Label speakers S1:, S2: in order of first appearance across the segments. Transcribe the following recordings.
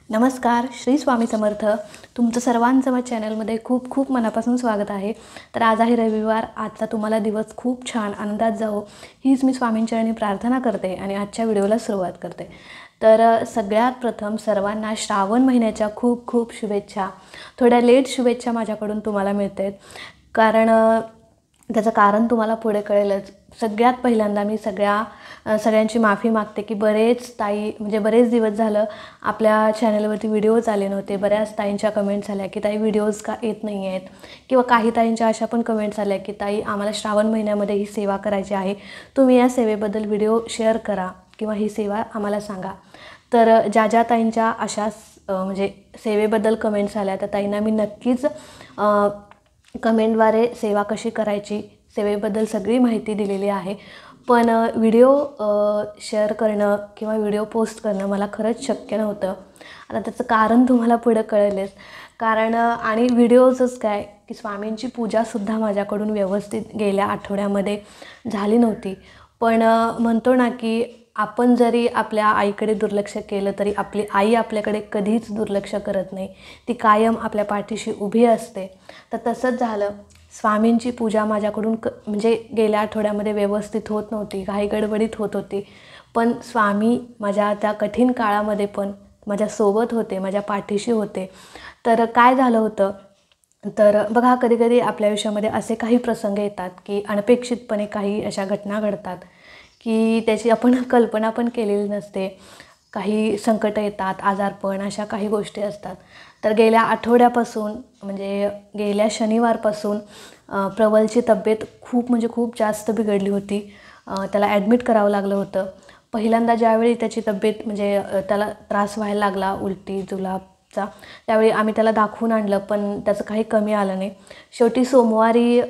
S1: नमस्कार, श्री स्वामी समर्थ. तुमचं सर्वांचं माझ्या चॅनलमध्ये खूप खूप मनापासून स्वागत आहे. तर आज आहे रविवार. आजचा तुम्हाला दिवस खूप छान आनंदात जावो हीच मी स्वामींचरणी प्रार्थना करते आणि आजच्या व्हिडिओला सुरुवात करते. तर सगळ्यात प्रथम सर्वांना श्रावण महिन्याच्या खूप खूप शुभेच्छा. थोड्या लेट शुभेच्छा माझ्याकडून तुम्हाला मिळतात, कारण त्याचं कारण तुम्हाला पुढे कळेलच. सगळ्यात पहिल्यांदा मी सगळ्यांची माफी मागते की बरेच दिवस झालं आपल्या चॅनलवरती व्हिडिओज आले नव्हते. बऱ्याच ताईंच्या कमेंट्स आल्या की ताई व्हिडिओज का येत नाही आहेत, किंवा काही ताईंच्या अशा पण कमेंट्स आल्या की ताई आम्हाला श्रावण महिन्यामध्ये ही सेवा करायची आहे, तुम्ही या सेवेबद्दल व्हिडिओ शेअर करा किंवा ही सेवा आम्हाला सांगा. तर ज्या ताईंच्या अशा सेवेबद्दल कमेंट्स आल्या त्या ताईंना मी नक्कीच कमेंटद्वारे सेवा कशी करायची, सेवेबद्दल सगळी माहिती दिलेली आहे. पण व्हिडिओ शेअर करणं किंवा व्हिडिओ पोस्ट करणं मला खरंच शक्य नव्हतं. आता त्याचं कारण तुम्हाला पुढं कळेलच. कारण आणि व्हिडिओजच काय की स्वामींची पूजासुद्धा माझ्याकडून व्यवस्थित गेल्या आठवड्यामध्ये झाली नव्हती. पण म्हणतो ना की आपण जरी आपल्या आईकडे दुर्लक्ष केलं तरी आपली आई आपल्याकडे कधीच दुर्लक्ष करत नाही. ती कायम आपल्या पाठीशी उभी असते. तर तसंच झालं. स्वामींची पूजा माझ्याकडून गेल्या आठवड्यामध्ये व्यवस्थित होत नव्हती, काही गडबडीत होत होती. पण स्वामी माझ्या त्या कठीण काळामध्ये पण माझ्यासोबत होते, माझ्या पाठीशी होते. तर काय झालं होतं, तर बघा कधीकधी आपल्या आयुष्यामध्ये असे काही प्रसंग येतात की अनपेक्षितपणे काही अशा घटना घडतात की त्याची आपण कल्पना पण केलेली नसते. काही संकट येतात, आजारपण, अशा काही गोष्टी असतात. तर गेल्या आठवड्यापासून गेल्या शनिवारपासून प्रबलची तब्येत खूप जास्त बिघडली होती. त्याला ॲडमिट करावं लागलं होतं. पहिल्यांदा ज्यावेळी त्याची तब्येत त्याला त्रास व्हायला लागला उलटी जुलाबचा, त्यावेळी आम्ही त्याला दाखवून आणलं, पण त्याचं काही कमी आलं नाही. शेवटी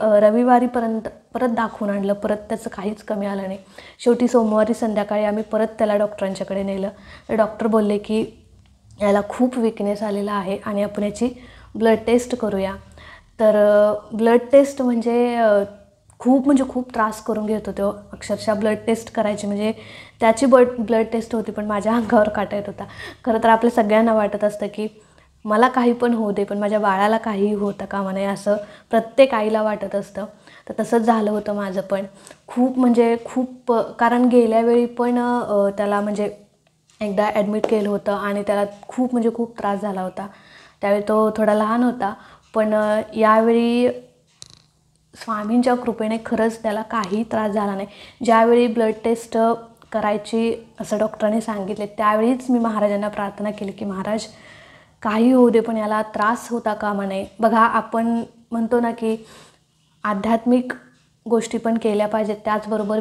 S1: रविवारीपर्यंत परत दाखवून आणलं, परत त्याचं काहीच कमी आलं नाही. शेवटी सोमवारी संध्याकाळी आम्ही परत त्याला डॉक्टरांच्याकडे नेलं. तर डॉक्टर बोलले की याला खूप विकनेस आलेला आहे आणि आपण याची ब्लड टेस्ट करूया. तर ब्लड टेस्ट खूप त्रास करून घेत होते. अक्षरशः ब्लड टेस्ट करायची त्याची ब्लड टेस्ट होती, पण माझ्या अंगावर काटा येत होता. खरं तर आपल्या सगळ्यांना वाटत असतं की मला काही पण होऊ दे, पण माझ्या बाळाला काहीही होतं कामा नये, असं प्रत्येक आईला वाटत असतं. तर तसंच झालं होतं माझं पण. खूप कारण गेल्या वेळी पण त्याला एकदा ॲडमिट केलं होतं आणि त्याला खूप त्रास झाला होता. त्यावेळी तो थोडा लहान होता. पण यावेळी स्वामींच्या कृपेने खरंच त्याला काही त्रास झाला नाही. ज्यावेळी ब्लड टेस्ट करायची असं डॉक्टरांनी सांगितले, त्यावेळीच मी महाराजांना प्रार्थना केली की महाराज काही होऊ दे, पण याला त्रास होता कामा नये. बघा आपण म्हणतो ना की आध्यात्मिक गोष्टी पण केल्या पाहिजेत, त्याचबरोबर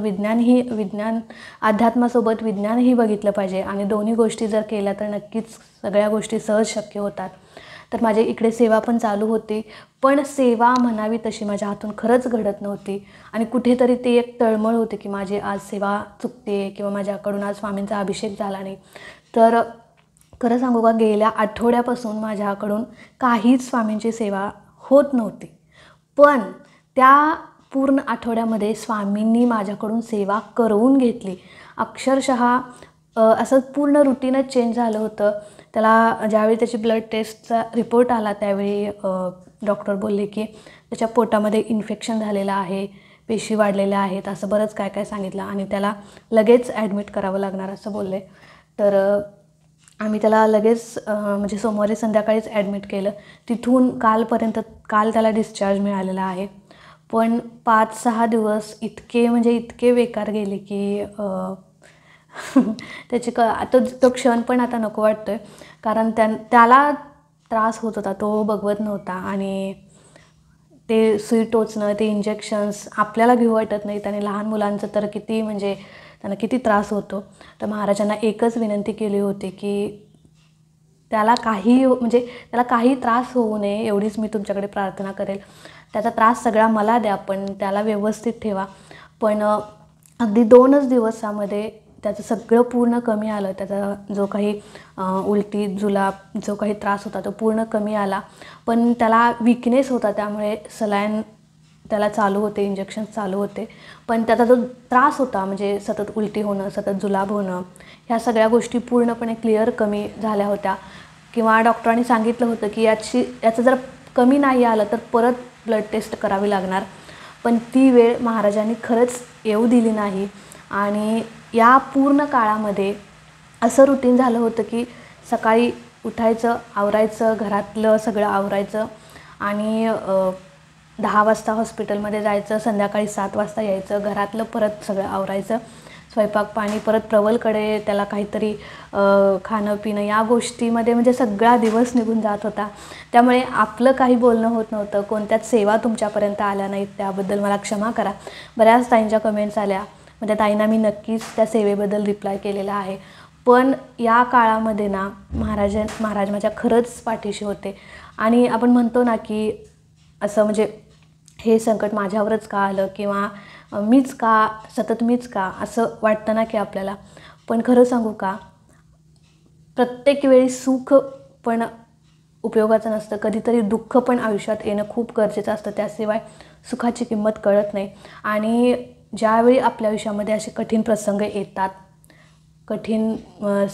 S1: अध्यात्मासोबत विज्ञानही बघितलं पाहिजे. आणि दोन्ही गोष्टी जर केल्या तर नक्कीच सगळ्या गोष्टी सहज शक्य होतात. तर माझी इकडे सेवा पण चालू होती, पण सेवा म्हणावी तशी माझ्या हातून खरंच घडत नव्हती. आणि कुठेतरी ती एक तळमळ होती की माझी आज सेवा चुकते किंवा माझ्याकडून आज स्वामींचा अभिषेक झाला नाही. तर खरं सांगू का, गेल्या आठवड्यापासून माझ्याकडून काहीच स्वामींची सेवा होत नव्हती. पण त्या पूर्ण आठवड्यामध्ये स्वामींनी माझ्याकडून सेवा करवून घेतली. अक्षरशः असं पूर्ण रुटीनच चेंज झालं होतं. त्याला ज्यावेळी त्याची ब्लड टेस्टचा रिपोर्ट आला त्यावेळी डॉक्टर बोलले की त्याच्या पोटामध्ये इन्फेक्शन झालेलं आहे, पेशी वाढलेल्या आहेत, असं बरंच काय सांगितलं आणि त्याला लगेच ॲडमिट करावं लागणार असं बोलले. तर आम्ही त्याला लगेच सोमवारी संध्याकाळीच ॲडमिट केलं. तिथून काल त्याला डिस्चार्ज मिळालेला आहे. पण 5-6 दिवस इतके बेकार गेले की त्याची तो क्षण पण आता नको वाटतोय. कारण त्याला त्रास होत होता, तो बघवत नव्हता. आणि ते सुई टोचणं, ते इंजेक्शन्स आपल्याला घेऊ वाटत नाही, त्याने लहान मुलांचं तर त्यांना किती त्रास होतो. तर महाराजांना एकच विनंती केली होती की त्याला काही त्रास होऊ नये, एवढीच मी तुमच्याकडे प्रार्थना करेल. त्याचा त्रास सगळा मला द्या, पण त्याला व्यवस्थित ठेवा. पण अगदी 2च दिवसामध्ये त्याचं सगळं पूर्ण कमी आलं. त्याचा जो काही उलटी जुलाब जो काही त्रास होता तो पूर्ण कमी आला. पण त्याला विकनेस होता, त्यामुळे सलाईन त्याला चालू होते, इंजेक्शन्स चालू होते. पण त्याचा जो त्रास होता सतत उलटी होणं, सतत जुलाब होणं, ह्या सगळ्या गोष्टी पूर्णपणे कमी झाल्या होत्या. किंवा डॉक्टरांनी सांगितलं होतं की याचं जर कमी नाही आलं तर परत ब्लड टेस्ट करावी लागणार, पण ती वेळ महाराजांनी खरंच येऊ दिली नाही. आणि या पूर्ण काळामध्ये असं रुटीन झालं होतं की सकाळी उठायचं, आवरायचं, घरातलं सगळं आवरायचं आणि 10 वाजता हॉस्पिटलमध्ये जायचं, संध्याकाळी 7 वाजता यायचं, घरातलं परत सगळं आवरायचं, स्वयंपाक पाणी, परत प्रवलकडे त्याला काहीतरी खाणं पिणं या गोष्टीमध्ये म्हणजे सगळा दिवस निघून जात होता. त्यामुळे आपलं काही बोलणं होत नव्हतं, कोणत्याच सेवा तुमच्यापर्यंत आल्या नाहीत, त्याबद्दल मला क्षमा करा. बऱ्याच ताईंच्या कमेंट्स आल्या, म्हणजे ताईंना मी नक्कीच त्या सेवेबद्दल रिप्लाय केलेला आहे. पण या काळामध्ये ना महाराज माझ्या खरंच पाठीशी होते. आणि आपण म्हणतो ना की असं म्हणजे हे संकट माझ्यावरच का आलं, किंवा मीच का, सतत मीच का, असं वाटतं ना की आपल्याला. पण खरं सांगू का, प्रत्येक वेळी सुख पण उपयोगाचं नसतं, कधीतरी दुःख पण आयुष्यात येणं खूप गरजेचं असतं, त्याशिवाय सुखाची किंमत कळत नाही. आणि ज्यावेळी आपल्या आयुष्यामध्ये असे कठीण प्रसंग येतात, कठीण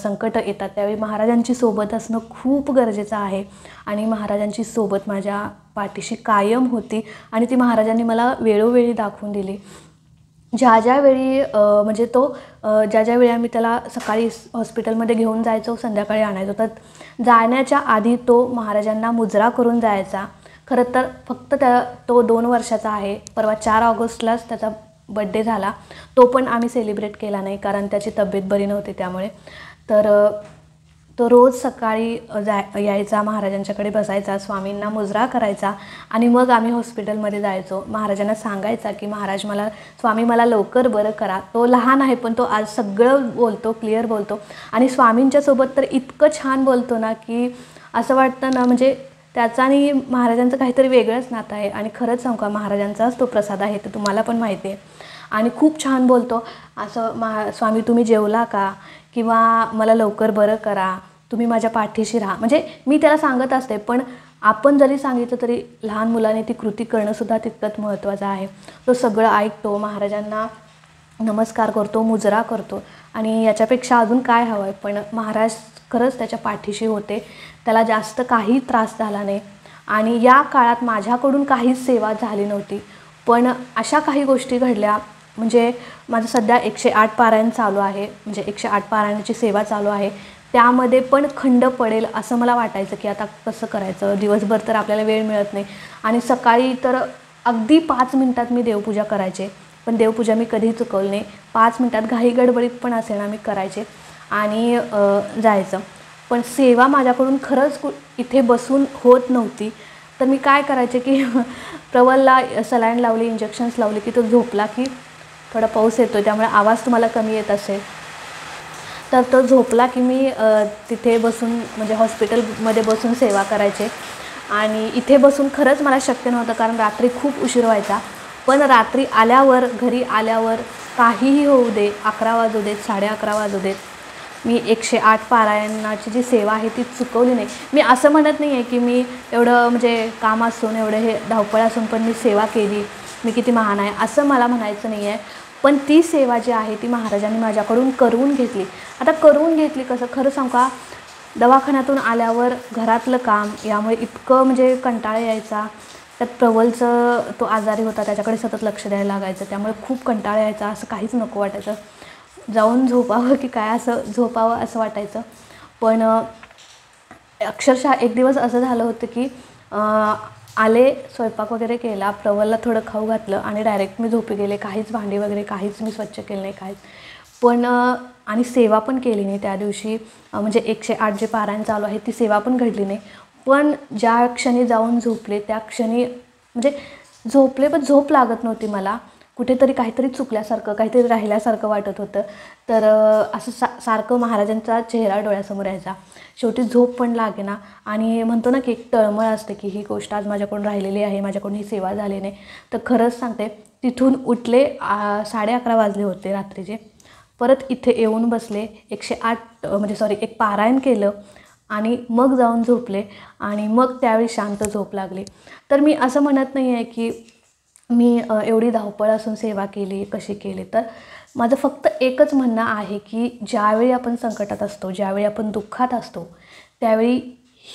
S1: संकट येतात, त्यावेळी महाराजांची सोबत असणं खूप गरजेचं आहे. आणि महाराजांची सोबत माझ्या पाठीशी कायम होती आणि ती महाराजांनी मला वेळोवेळी दाखवून दिली. ज्या वेळी म्हणजे ज्या वेळी आम्ही त्याला सकाळी हॉस्पिटलमध्ये घेऊन जायचो, संध्याकाळी आणायचो, तर जाण्याच्या आधी तो महाराजांना मुजरा करून जायचा. खरं तर फक्त तो 2 वर्षाचा आहे. परवा 4 ऑगस्टलाच त्याचा बड्डे झाला, तो पण आम्ही सेलिब्रेट केला नाही कारण त्याची तब्येत बरी नव्हती त्यामुळे. तर तो रोज सकाळी यायचा, महाराजांच्याकडे बसायचा, स्वामींना मुजरा करायचा आणि मग आम्ही हॉस्पिटलमध्ये जायचो. महाराजांना सांगायचा की महाराज स्वामी मला लवकर बरं करा. तो लहान आहे पण तो आज सगळं बोलतो, क्लिअर बोलतो आणि स्वामींच्यासोबत तर इतकं छान बोलतो ना की असं वाटतं ना, म्हणजे त्याचा आणि महाराजांचं काहीतरी वेगळंच नातं आहे. आणि खरंच सांगू का, महाराजांचाच तो प्रसाद आहे, तर तुम्हाला पण माहिती आहे. आणि खूप छान बोलतो असं, स्वामी तुम्ही जेवला का, किंवा मला लवकर बरं करा, तुम्ही माझ्या पाठीशी राहा. म्हणजे मी त्याला सांगत असते, पण आपण जरी सांगितलं तरी लहान मुलाने ती कृती करणंसुद्धा तितकंच महत्त्वाचं आहे. तो सगळं ऐकतो, महाराजांना नमस्कार करतो, मुजरा करतो आणि याच्यापेक्षा अजून काय हवं आहे. पण महाराज खरंच त्याच्या पाठीशी होते, त्याला जास्त काही त्रास झाला नाही. आणि या काळात माझ्याकडून काहीच सेवा झाली नव्हती, पण अशा काही गोष्टी घडल्या. म्हणजे माझं सध्या 108 पारायण चालू आहे, म्हणजे 108 पारायणाची सेवा चालू आहे. त्यामध्ये पण खंड पडेल असं मला वाटायचं की आता कसं करायचं, दिवसभर तर आपल्याला वेळ मिळत नाही. आणि सकाळी तर अगदी 5 मिनिटात मी देवपूजा करायचे, पण देवपूजा मी कधीही चुकवली नाही. 5 मिनिटात घाई गडबडीत पण असेल ना मी करायचे आणि जायचं. पण सेवा माझ्याकडून खरंच इथे बसून होत नव्हती. तर मी काय करायचे की प्रवलला सलाईन लावली, इंजेक्शन्स लावली की तो झोपला की, थोडा पाऊस येतो त्यामुळे आवाज तुम्हाला कमी येत असेल, तर तो झोपला की मी तिथे बसून म्हणजे हॉस्पिटलमध्ये बसून सेवा करायचे. आणि इथे बसून खरंच मला शक्य नव्हतं कारण रात्री खूप उशीर व्हायचा. पण रात्री आल्यावर, घरी आल्यावर काहीही होऊ दे, 11 वाजू देत, 11:30 वाजू देत, मी 108 पारायणाची जी सेवा आहे ती चुकवली नाही. मी असं म्हणत नाही आहे की मी एवढं म्हणजे काम असून, एवढं हे धावपळ असून पण मी सेवा केली, मी किती महान आहे असं मला म्हणायचं नाही आहे. पण ती सेवा जी आहे ती महाराजांनी माझ्याकडून करून घेतली. आता करून घेतली कसं, खरं सांगू का, दवाखान्यातून आल्यावर घरातलं काम यामुळे इतकं म्हणजे कंटाळा यायचा. त्यात प्रवलचं तो आजारी होता, त्याच्याकडे सतत लक्ष द्यायला लागायचं, त्यामुळे खूप कंटाळा यायचा, असं काहीच नको वाटायचं. जाऊन झोपावं की काय, असं झोपावं असं वाटायचं. पण अक्षरशः एक दिवस असं झालं होतं की आले, स्वयंपाक वगैरे केला, प्रवलला थोडं खाऊ घातलं आणि डायरेक्ट मी झोपी गेले. काहीच भांडी वगैरे काहीच मी स्वच्छ केलं नाही, काहीच. पण आणि सेवा पण केली नाही त्या दिवशी. म्हणजे 108 जे पारायण चालू आहे ती सेवा पण घडली नाही. पण ज्या क्षणी जाऊन झोपले त्या क्षणी म्हणजे झोपले, पण झोप लागत नव्हती मला. कुठेतरी काहीतरी चुकल्यासारखं, काहीतरी राहिल्यासारखं वाटत होतं. तर असं सारखं महाराजांचा चेहरा डोळ्यासमोर यायचा. शेवटी झोप पण लागेना आणि म्हणतो ना की एक तळमळ असते की ही गोष्ट आज माझ्याकडून राहिलेली आहे, माझ्याकडून ही सेवा झाली नाही. तर खरंच सांगते, तिथून उठले 11:30 वाजले होते रात्रीचे. परत इथे येऊन बसले, 108 म्हणजे सॉरी 1 पारायण केलं आणि मग जाऊन झोपले आणि मग त्यावेळी शांत झोप लागली. तर मी असं म्हणत नाही आहे की मी एवढी धावपळ असून सेवा केली, कशी केली. तर माझं फक्त एकच म्हणणं आहे की ज्यावेळी आपण संकटात असतो, ज्यावेळी आपण दुःखात असतो, त्यावेळी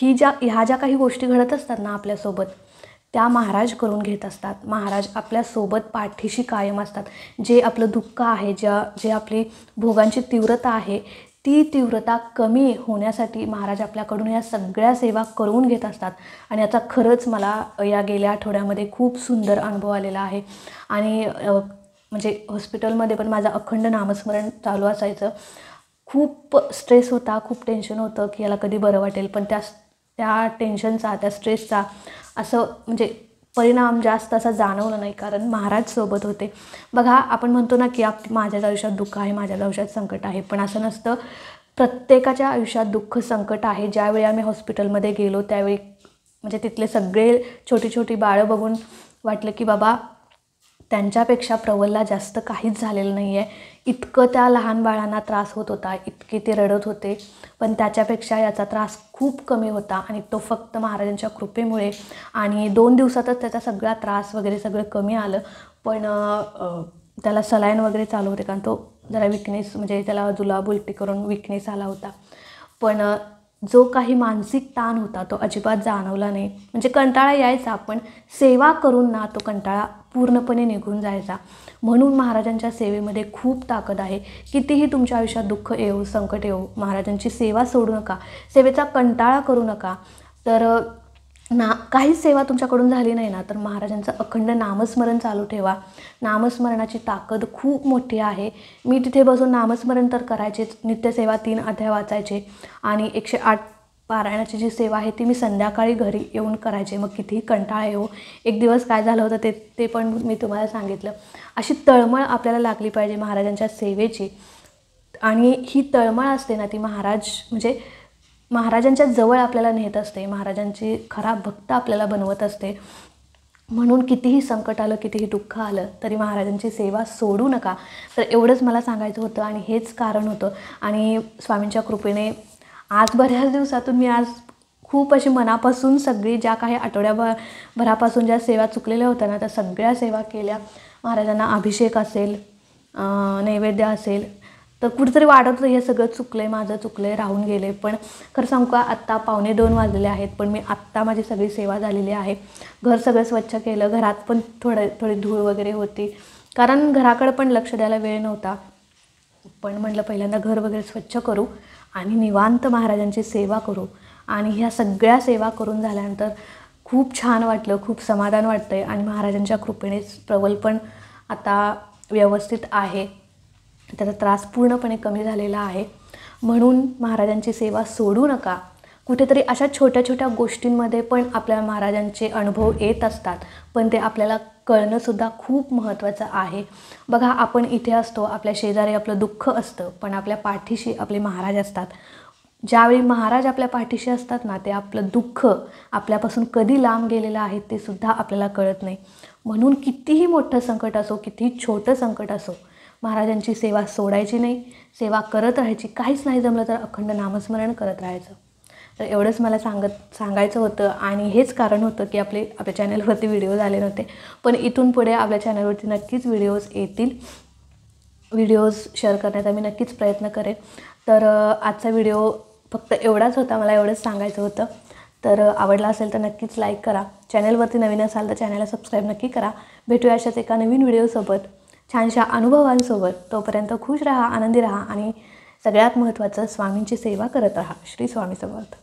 S1: ह्या ज्या काही गोष्टी घडत असतात ना आपल्यासोबत, त्या महाराज करून घेत असतात. महाराज आपल्यासोबत पाठीशी कायम असतात. जे आपलं दुःख आहे, जे आपली भोगांची तीव्रता आहे, ती तीव्रता कमी होण्यासाठी महाराज आपल्याकडून या सगळ्या सेवा करून घेत असतात. आणि याचा खरंच मला या गेल्या आठवड्यामध्ये खूप सुंदर अनुभव आलेला आहे. आणि म्हणजे हॉस्पिटलमध्ये पण माझं अखंड नामस्मरण चालू असायचं. खूप स्ट्रेस होता, खूप टेन्शन होतं की याला कधी बरं वाटेल. पण त्या टेन्शनचा, त्या स्ट्रेसचा असं म्हणजे परिणाम जास्त असा जाणवला नाही, कारण महाराज सोबत होते. बघा, आपण म्हणतो ना की माझ्याच आयुष्यात दुःख आहे, माझ्याच आयुष्यात संकट आहे, पण असं नसतं. प्रत्येकाच्या आयुष्यात दुःख संकट आहे. ज्यावेळी आम्ही हॉस्पिटलमध्ये गेलो त्यावेळी म्हणजे तिथले सगळे छोटी छोटी बाळं बघून वाटलं की बाबा, त्यांच्यापेक्षा प्रवलला जास्त काहीच झालेलं नाही आहे. इतकं त्या लहान बाळांना त्रास होत होता, इतके ते रडत होते, पण त्याच्यापेक्षा याचा त्रास खूप कमी होता. आणि तो फक्त महाराजांच्या कृपेमुळे, आणि 2 दिवसातच त्याचा सगळा त्रास वगैरे सगळं कमी आलं. पण त्याला सलाईन वगैरे चालू होते, कारण तो जरा विकनेस, म्हणजे त्याला जुलाब उलटी करून विकनेस आला होता. पण जो काही मानसिक ताण होता तो अजिबात जाणवला नाही. म्हणजे कंटाळा यायचा, पण सेवा करून ना तो कंटाळा पूर्णपणे निघून जायचा. म्हणून महाराजांच्या सेवेमध्ये खूप ताकद आहे. कितीही तुमच्या आयुष्यात दुःख येऊ, संकट येऊ, महाराजांची सेवा सोडू नका, सेवेचा कंटाळा करू नका. तर काहीच सेवा तुमच्याकडून झाली नाही ना, तर महाराजांचं अखंड नामस्मरण चालू ठेवा. नामस्मरणाची ताकद खूप मोठी आहे. मी तिथे बसून नामस्मरण तर करायचेच, नित्यसेवा 3 अध्याय वाचायचे, आणि 108 पारायणाची जी सेवा आहे ती मी संध्याकाळी घरी येऊन करायचे. मग कितीही कंटाळा येऊ. एक दिवस काय झालं होतं ते पण मी तुम्हाला सांगितलं. अशी तळमळ आपल्याला लागली पाहिजे महाराजांच्या सेवेची. आणि ही तळमळ असते ना, ती महाराजांच्या जवळ आपल्याला नेत असते. महाराजांची खरा भक्त आपल्याला बनवत असते. म्हणून कितीही संकट आलं, कितीही दुःख आलं, तरी महाराजांची सेवा सोडू नका. तर एवढंच मला सांगायचं होतं, आणि हेच कारण होतं. आणि स्वामींच्या कृपेने आज बऱ्याच दिवसातून मी आज खूप अशी मनापासून सगळी ज्या काही आठवड्याभरापासून ज्या सेवा चुकलेल्या होत्या ना, त्या सगळ्या सेवा केल्या. महाराजांना अभिषेक असेल, नैवेद्य असेल, तर कुठेतरी वाटत होतं हे सगळं चुकलं आहे, माझं चुकलं आहे, राहून गेले. पण खरं सांगू का, आत्ता 1:45 वाजलेले आहेत, पण मी आत्ता माझी सगळी सेवा झालेली आहे. घर सगळं स्वच्छ केलं. घरात पण थोडी धूळ वगैरे होती, कारण घराकडे पण लक्ष द्यायला वेळ नव्हता. पण म्हटलं पहिल्यांदा घर वगैरे स्वच्छ करू आणि निवांत महाराजांची सेवा करू. आणि ह्या सगळ्या सेवा करून झाल्यानंतर खूप छान वाटलं, खूप समाधान वाटतं आहे. आणि महाराजांच्या कृपेनेच प्रवल पण आता व्यवस्थित आहे, त्याचा त्रास पूर्णपणे कमी झालेला आहे. म्हणून महाराजांची सेवा सोडू नका. कुठेतरी अशा छोट्या छोट्या गोष्टींमध्ये पण आपल्या महाराजांचे अनुभव येत असतात, पण ते आपल्याला कळणंसुद्धा खूप महत्त्वाचं आहे. बघा, आपण इथे असतो, आपल्या शेजारी आपलं दुःख असतं, पण आपल्या पाठीशी आपले महाराज असतात. ज्यावेळी महाराज आपल्या पाठीशी असतात ना, ते आपलं दुःख आपल्यापासून कधी लांब गेलेलं आहे ते सुद्धा आपल्याला कळत नाही. म्हणून कितीही मोठं संकट असो, कितीही छोटं संकट असो, महाराजांची सेवा सोडायची नाही, सेवा करत राहायची. काहीच नाही जमलं तर अखंड नामस्मरण करत राहायचं. तर एवढंच मला सांगायचं होतं. आणि हेच कारण होतं की आपल्या चॅनलवरती व्हिडिओज आले नव्हते, पण इथून पुढे आपल्या चॅनलवरती नक्कीच व्हिडिओज येतील. व्हिडिओज शेअर करण्याचा मी नक्कीच प्रयत्न करेन. तर आजचा व्हिडिओ फक्त एवढाच होता, मला एवढंच सांगायचं होतं. तर आवडला असेल तर नक्कीच लाईक करा. चॅनलवरती नवीन असाल तर चॅनलला सबस्क्राईब नक्की करा. भेटूया अशाच एका नवीन व्हिडिओसोबत, छानशा अनुभवांसोबत. तोपर्यंत खुश राहा, आनंदी राहा, आणि सगळ्यात महत्त्वाचं स्वामींची सेवा करत राहा. श्री स्वामी समर्थ.